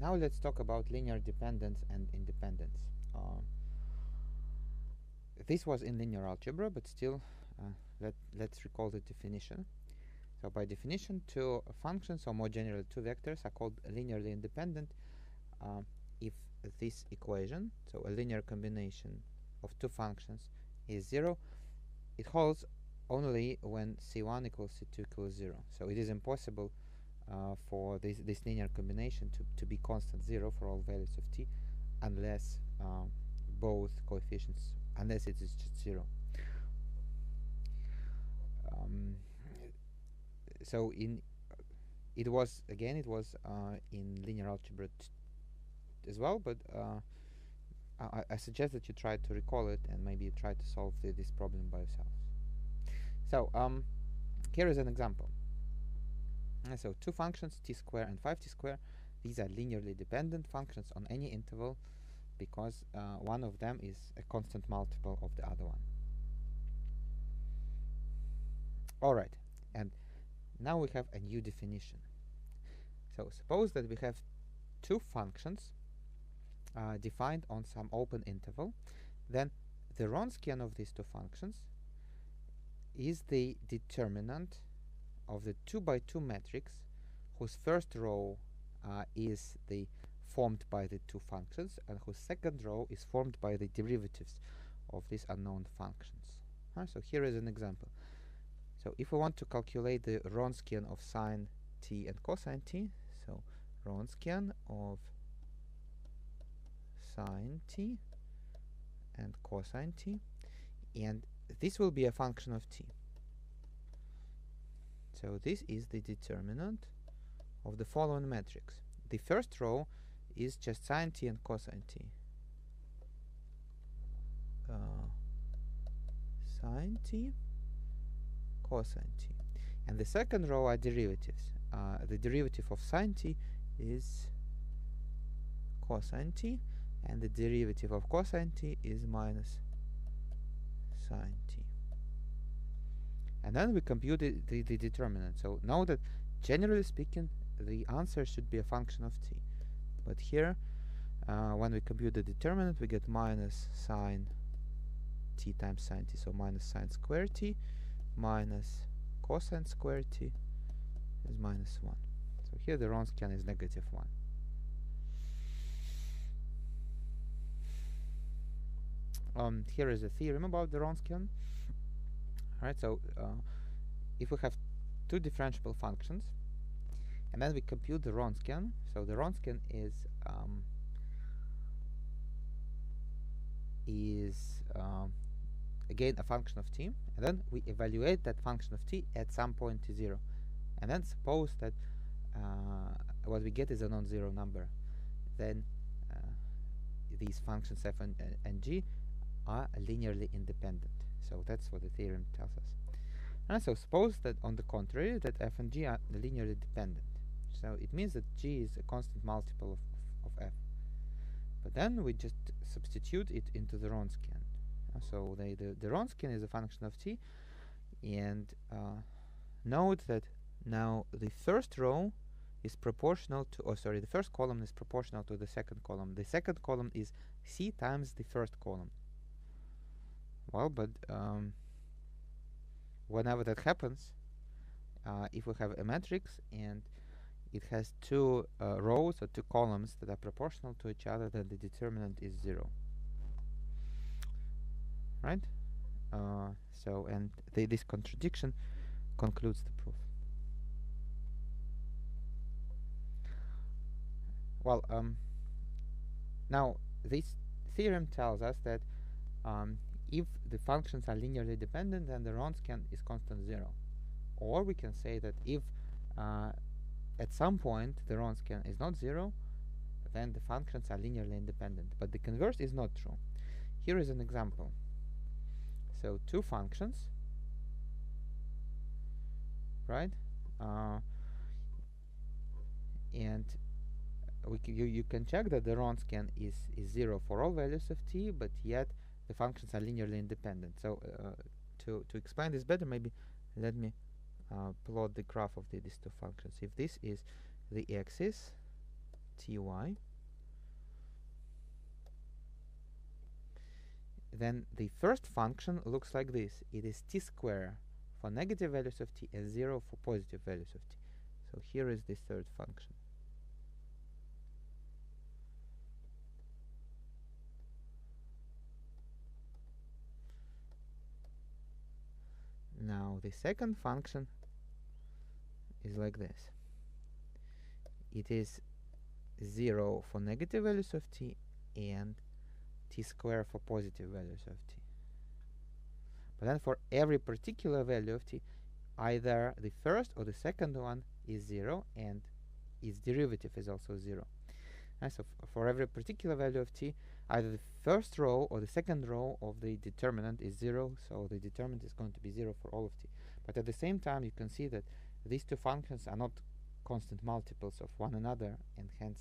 Now let's talk about linear dependence and independence. This was in linear algebra, but still, let's recall the definition. So by definition, two functions, or more generally two vectors, are called linearly independent if this equation, so a linear combination of two functions, is 0. It holds only when c1 equals c2 equals 0. So it is impossible for this linear combination to be constant 0 for all values of t, unless both coefficients, unless it is just 0. So it was in linear algebra as well, but I suggest that you try to recall it and maybe try to solve this problem by yourselves. So here is an example. So two functions, t squared and 5t squared. These are linearly dependent functions on any interval because one of them is a constant multiple of the other one. Alright, and now we have a new definition. So suppose that we have two functions defined on some open interval, then the wronskian of these two functions is the determinant of the 2 by 2 matrix whose first row is formed by the two functions and whose second row is formed by the derivatives of these unknown functions. So here is an example. So if we want to calculate the wronskian of sine t and cosine t, so wronskian of sine t and cosine t, and this will be a function of t. So this is the determinant of the following matrix. The first row is just sine t and cosine t. Sine t, cosine t. And the second row are derivatives. The derivative of sine t is cosine t, and the derivative of cosine t is minus sine t. And then we compute the determinant. So know that generally speaking the answer should be a function of t. But here when we compute the determinant we get minus sine t times sine t, so minus sine squared t minus cosine squared t is minus 1. So here the wronskian is negative 1. Here is a theorem about the wronskian. Alright, so if we have two differentiable functions and then we compute the wronskian, so the wronskian is again a function of t, and then we evaluate that function of t at some point t0, and then suppose that what we get is a non-zero number, then these functions f and g are linearly independent. So that's what the theorem tells us. And so suppose that on the contrary that f and g are linearly dependent. So it means that g is a constant multiple of f. But then we just substitute it into the wronskian. So the wronskian is a function of t, and note that now the first row is proportional to, the first column is proportional to the second column. The second column is c times the first column. Well, but whenever that happens, if we have a matrix and it has two rows or two columns that are proportional to each other, then the determinant is 0. Right? So, and this contradiction concludes the proof. Well, now this theorem tells us that if the functions are linearly dependent, then the wronskian is constant 0. Or we can say that if at some point the wronskian is not 0, then the functions are linearly independent. But the converse is not true. Here is an example. So two functions, right? And you can check that the wronskian is 0 for all values of t, but yet the functions are linearly independent. So to explain this better, maybe let me plot the graph of these two functions. If this is the axis ty, then the first function looks like this. It is t squared for negative values of t and 0 for positive values of t. So here is the third function. Now the second function is like this. It is 0 for negative values of t and t squared for positive values of t. But then for every particular value of t, either the first or the second one is 0 and its derivative is also 0. And so for every particular value of t, either the first row or the second row of the determinant is 0, so the determinant is going to be 0 for all of t. But at the same time, you can see that these two functions are not constant multiples of one another, and hence